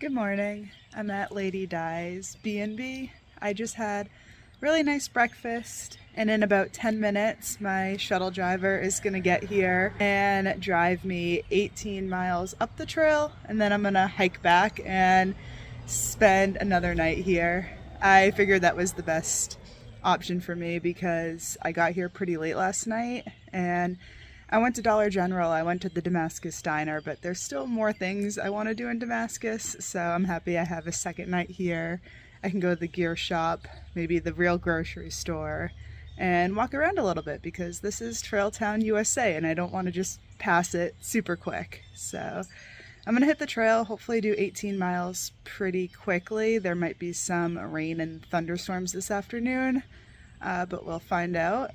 Good morning. I'm at Lady Di's B&B. I just had really nice breakfast, and in about 10 minutes my shuttle driver is gonna get here and drive me 18 miles up the trail, and then I'm gonna hike back and spend another night here. I figured that was the best option for me because I got here pretty late last night and I went to Dollar General, I went to the Damascus diner, but there's still more things I want to do in Damascus, so I'm happy I have a second night here. I can go to the gear shop, maybe the real grocery store, and walk around a little bit because this is Trail Town, USA, and I don't want to just pass it super quick. So I'm going to hit the trail, hopefully do 18 miles pretty quickly. There might be some rain and thunderstorms this afternoon, but we'll find out.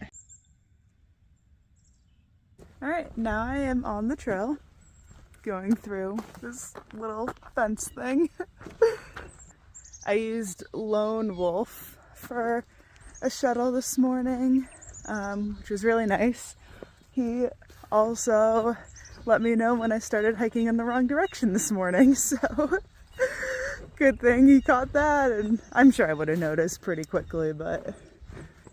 Alright, now I am on the trail, going through this little fence thing. I used Lone Wolf for a shuttle this morning, which was really nice. He also let me know when I started hiking in the wrong direction this morning, so good thing he caught that, and I'm sure I would have noticed pretty quickly, but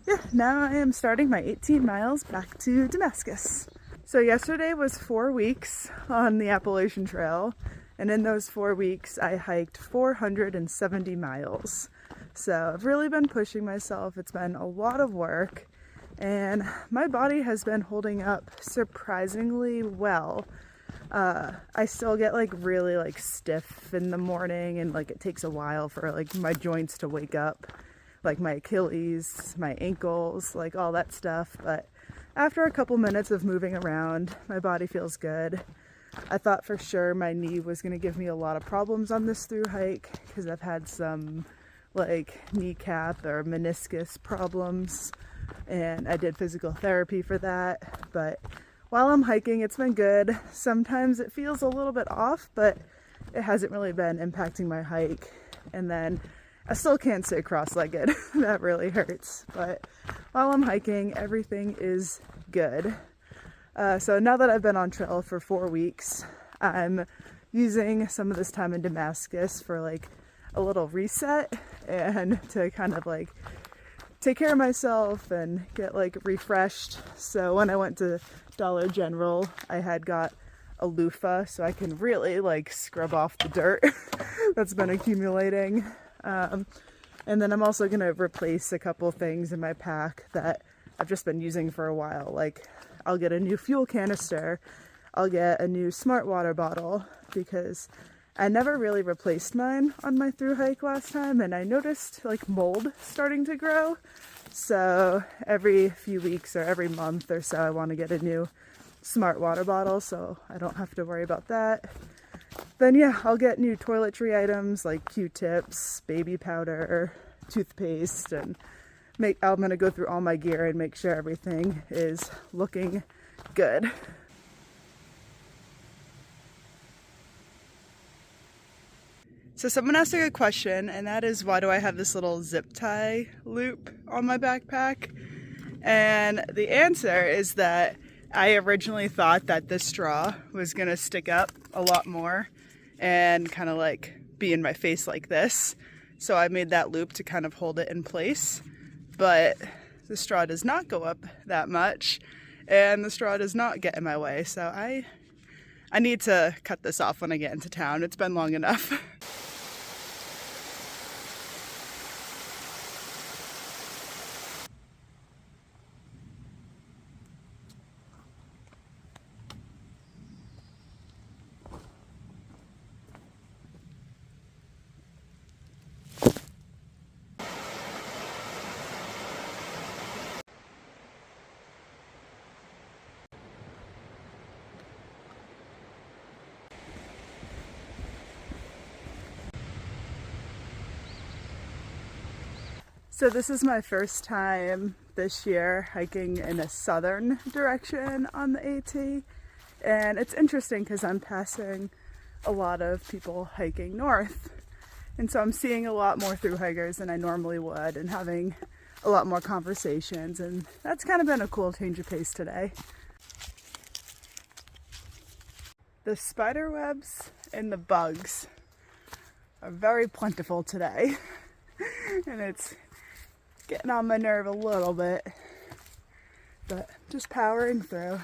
yeah, now I am starting my 18 miles back to Damascus. So yesterday was 4 weeks on the Appalachian Trail, and in those 4 weeks I hiked 470 miles. So I've really been pushing myself. It's been a lot of work, and my body has been holding up surprisingly well. I still get really stiff in the morning, and it takes a while for my joints to wake up, my Achilles, my ankles, all that stuff, but after a couple minutes of moving around, my body feels good. I thought for sure my knee was going to give me a lot of problems on this Thru-Hike because I've had some kneecap or meniscus problems, and I did physical therapy for that. But while I'm hiking, it's been good. Sometimes it feels a little bit off, but it hasn't really been impacting my hike. And then I still can't sit cross-legged. That really hurts. But while I'm hiking, everything is good. So now that I've been on trail for 4 weeks, I'm using some of this time in Damascus for a little reset and to kind of take care of myself and get refreshed. So when I went to Dollar General, I had got a loofah so I can really scrub off the dirt that's been accumulating. And then I'm also going to replace a couple things in my pack that I've just been using for a while. I'll get a new fuel canister, I'll get a new smart water bottle, because I never really replaced mine on my Thru-Hike last time, and I noticed mold starting to grow. So every few weeks or every month or so I want to get a new smart water bottle so I don't have to worry about that. Then yeah, I'll get new toiletry items like Q-tips, baby powder, toothpaste, and I'm going to go through all my gear and make sure everything is looking good. So someone asked a good question, and that is, why do I have this little zip tie loop on my backpack? And the answer is that I originally thought that this straw was going to stick up a lot more and kind of be in my face like this. So I made that loop to kind of hold it in place. But the straw does not go up that much, and the straw does not get in my way. So I need to cut this off when I get into town. It's been long enough. So this is my first time this year hiking in a southern direction on the AT, and it's interesting because I'm passing a lot of people hiking north, and so I'm seeing a lot more Thru-Hikers than I normally would and having a lot more conversations, and that's kind of been a cool change of pace today. The spider webs and the bugs are very plentiful today. And it's getting on my nerve a little bit, but just powering through.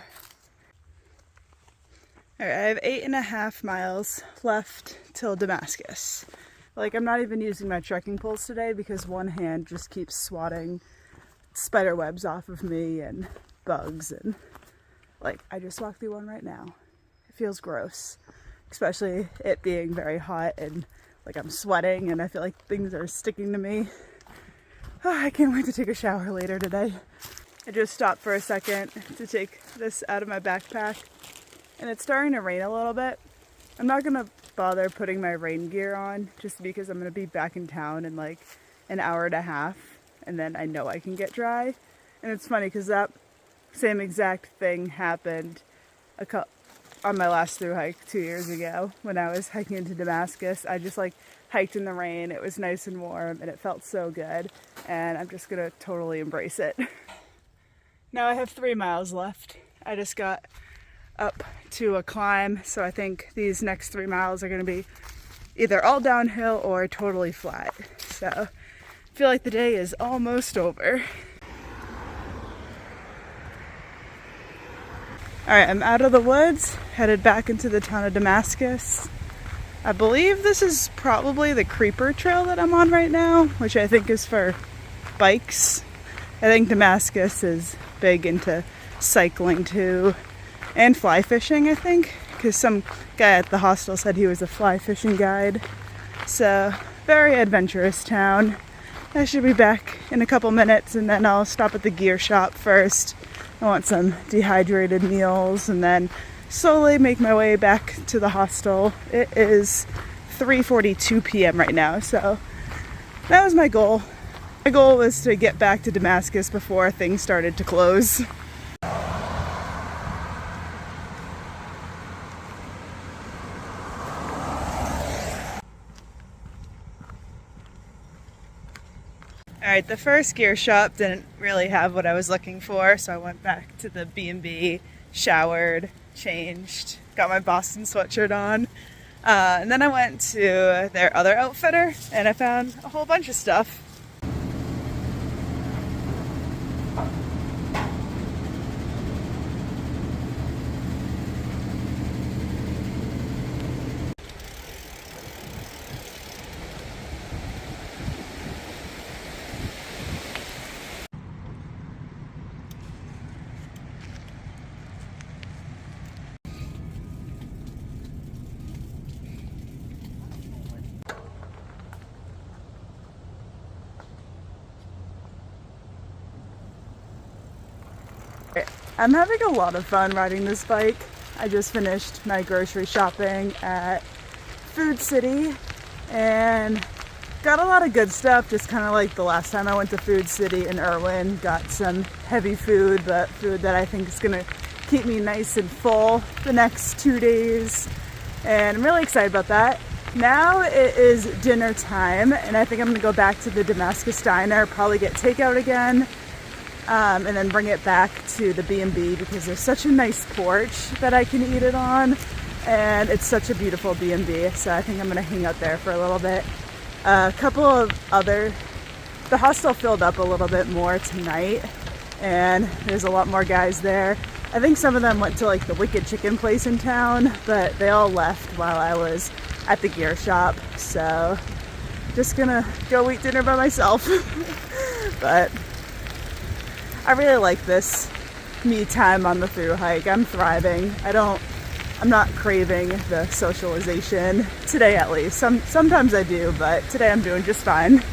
Alright, I have 8.5 miles left till Damascus. Like, I'm not even using my trekking poles today because one hand just keeps swatting spider webs off of me and bugs, and like, I just walked through one right now. It feels gross, especially it being very hot and like I'm sweating and I feel like things are sticking to me. Oh, I can't wait to take a shower later today. I just stopped for a second to take this out of my backpack, and it's starting to rain a little bit. I'm not gonna bother putting my rain gear on just because I'm gonna be back in town in like an hour and a half, and then I know I can get dry. And it's funny because that same exact thing happened on my last Thru-Hike 2 years ago when I was hiking into Damascus. I just like hiked in the rain. It was nice and warm and it felt so good, and I'm just gonna totally embrace it. Now I have 3 miles left. I just got up to a climb, so I think these next 3 miles are gonna be either all downhill or totally flat. So I feel like the day is almost over. Alright, I'm out of the woods, headed back into the town of Damascus. I believe this is probably the creeper trail that I'm on right now, which I think is for bikes. I think Damascus is big into cycling too, and fly fishing, I think, because some guy at the hostel said he was a fly fishing guide. So, very adventurous town. I should be back in a couple minutes, and then I'll stop at the gear shop first. I want some dehydrated meals and then slowly make my way back to the hostel. It is 3:42 p.m. right now, so that was my goal. My goal was to get back to Damascus before things started to close. Alright, the first gear shop didn't really have what I was looking for, so I went back to the B&B, showered, changed, got my Boston sweatshirt on, and then I went to their other outfitter and I found a whole bunch of stuff. I'm having a lot of fun riding this bike. I just finished my grocery shopping at Food City and got a lot of good stuff, just kind of like the last time I went to Food City in Irwin. Got some heavy food, but food that I think is gonna keep me nice and full the next 2 days, and I'm really excited about that. Now it is dinner time, and I think I'm gonna go back to the Damascus Diner, probably get takeout again, and then bring it back to the B&B because there's such a nice porch that I can eat it on, and it's such a beautiful B&B, so I think I'm gonna hang out there for a little bit. A couple of the hostel filled up a little bit more tonight, and there's a lot more guys there. I think some of them went to like the Wicked Chicken place in town, but they all left while I was at the gear shop, so just gonna go eat dinner by myself. But I really like this me time on the Thru-Hike. I'm thriving. I'm not craving the socialization today, at least. Sometimes I do, but today I'm doing just fine.